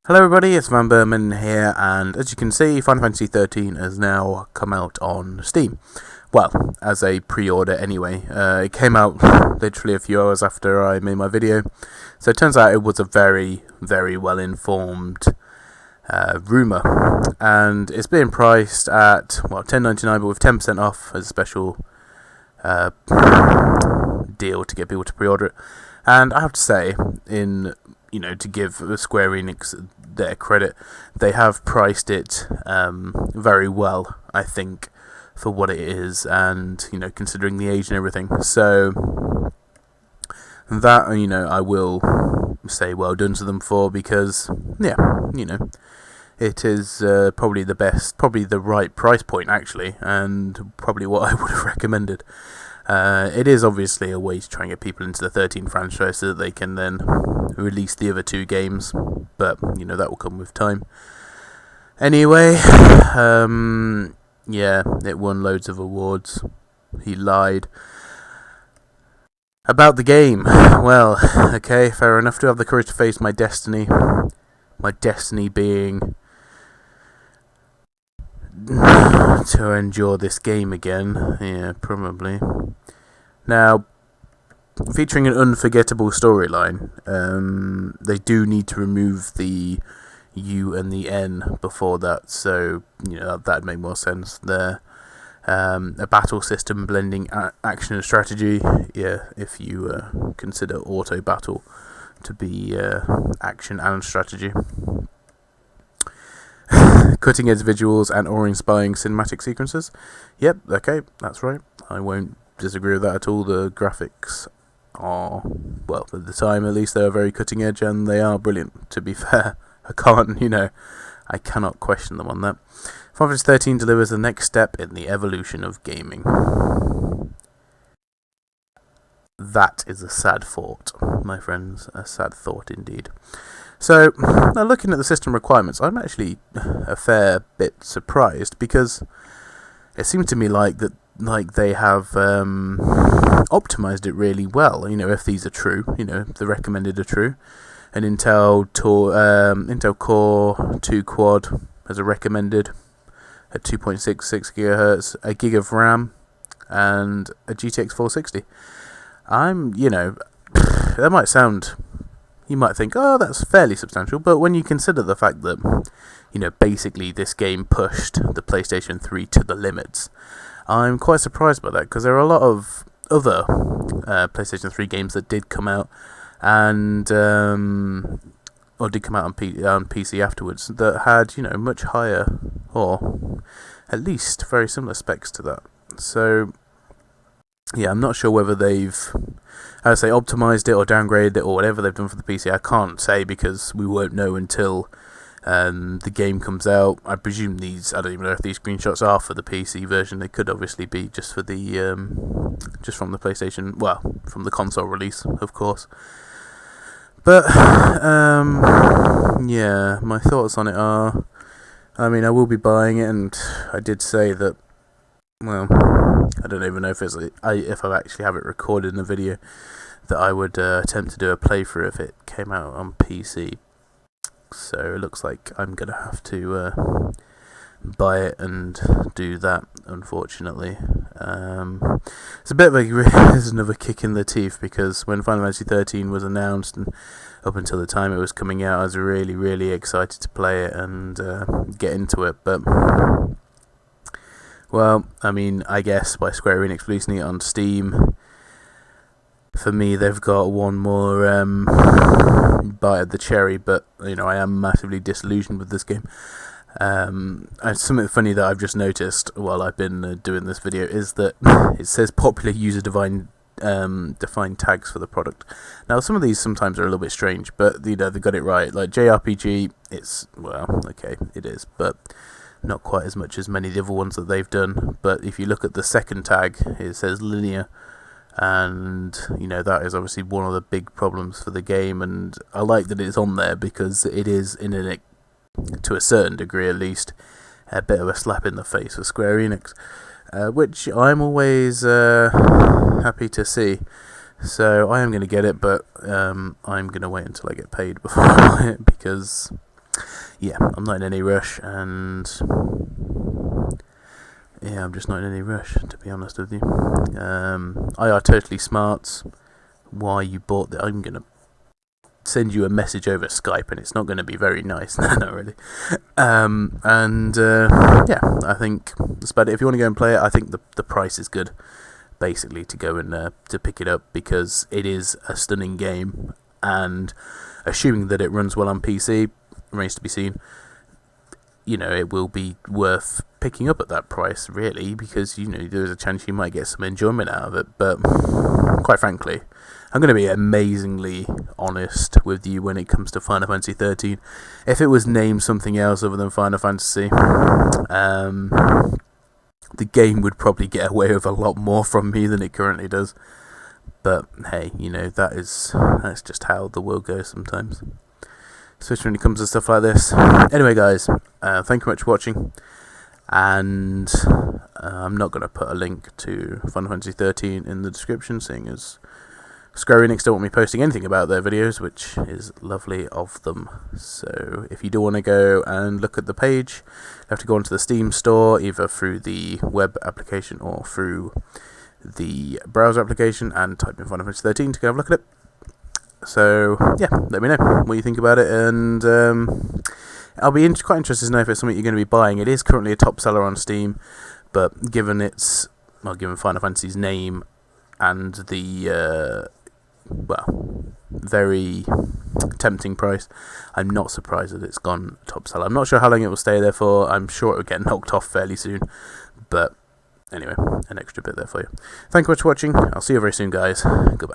Hello everybody, it's vanburman here, and as you can see, Final Fantasy XIII has now come out on Steam. Well, as a pre-order anyway. It came out literally a few hours after I made my video, so it turns out it was a very, very well-informed rumour, and it's being priced at, well, $10.99, but with 10% off as a special deal to get people to pre-order it. And I have to say, to give Square Enix their credit, they have priced it very well, I think, for what it is, and considering the age and everything. So that I will say well done to them for, because it is probably the best, probably the right price point actually, and probably what I would have recommended. It is obviously a way to try and get people into the 13 franchise so that they can then release the other two games, but that will come with time. Anyway, yeah, it won loads of awards. He lied about the game. Well, okay, fair enough. To have the courage to face my destiny. My destiny being to endure this game again. Yeah, probably. Now, featuring an unforgettable storyline, they do need to remove the U and the N before that, so that'd make more sense there. A battle system blending action and strategy, yeah, if you consider auto battle to be action and strategy. Cutting edge visuals and awe-inspiring cinematic sequences. Yep, okay, that's right. I won't disagree with that at all. The graphics are, well, at the time at least, they are very cutting edge, and they are brilliant, to be fair. I cannot question them on that. Final Fantasy XIII delivers the next step in the evolution of gaming. That is a sad thought, my friends. A sad thought indeed. So, now looking at the system requirements, I'm actually a fair bit surprised, because it seemed to me like they have optimized it really well. If these are true, if the recommended are true, an Intel Core 2 Quad as a recommended at 2.66 GHz, a gig of RAM, and a GTX 460. That might sound. You might think, oh, that's fairly substantial, but when you consider the fact that, basically this game pushed the PlayStation 3 to the limits, I'm quite surprised by that, because there are a lot of other PlayStation 3 games that did come out, and or did come out on PC afterwards, that had, much higher, or at least very similar specs to that. So, yeah, I'm not sure whether they've, optimized it or downgraded it or whatever they've done for the PC. I can't say, because we won't know until the game comes out. I presume I don't even know if these screenshots are for the PC version. They could obviously be just for the just from the PlayStation, well, from the console release, of course. But yeah, my thoughts on it are, I will be buying it, and I did say that, well, I don't even know if I actually have it recorded in the video, that I would attempt to do a playthrough if it came out on PC. So it looks like I'm going to have to buy it and do that, unfortunately. It's a bit of there's another kick in the teeth, because when Final Fantasy XIII was announced, and up until the time it was coming out, I was really, really excited to play it and get into it, but, well, I guess by Square Enix releasing it on Steam, for me, they've got one more bite of the cherry, but, I am massively disillusioned with this game. And something funny that I've just noticed while I've been doing this video is that it says popular user-defined tags for the product. Now, some of these sometimes are a little bit strange, but, they got it right. Like JRPG, it's, well, okay, it is, but not quite as much as many of the other ones that they've done. But if you look at the second tag, it says linear, and that is obviously one of the big problems for the game, and I like that it's on there, because it is, to a certain degree at least, a bit of a slap in the face for Square Enix, which I'm always happy to see. So I am going to get it, but I'm going to wait until I get paid before I buy it, because yeah, I'm not in any rush, and yeah, I'm just not in any rush, to be honest with you. I are totally smart. Why you bought that? I'm gonna send you a message over Skype, and it's not going to be very nice. No, not really. Yeah, I think that's about it. If you want to go and play it, I think the price is good, basically, to go and to pick it up, because it is a stunning game, and assuming that it runs well on PC, remains to be seen. You know, it will be worth picking up at that price, really, because, you know, there's a chance you might get some enjoyment out of it. But quite frankly, I'm going to be amazingly honest with you when it comes to Final Fantasy XIII. If it was named something else other than Final Fantasy, the game would probably get away with a lot more from me than it currently does. But hey, you know, that's just how the world goes sometimes, especially when it comes to stuff like this. Anyway, guys, thank you very much for watching, and I'm not going to put a link to Final Fantasy XIII in the description, seeing as Square Enix don't want me posting anything about their videos, which is lovely of them. So if you do want to go and look at the page, you have to go onto the Steam store, either through the web application or through the browser application, and type in Final Fantasy XIII to go have a look at it. So yeah, let me know what you think about it, and I'll be quite interested to know if it's something you're going to be buying. It is currently a top seller on Steam, but given Final Fantasy's name and the very tempting price, I'm not surprised that it's gone top seller. I'm not sure how long it will stay there for. I'm sure it will get knocked off fairly soon, but anyway, an extra bit there for you. Thank you very much for watching. I'll see you very soon, guys. Goodbye.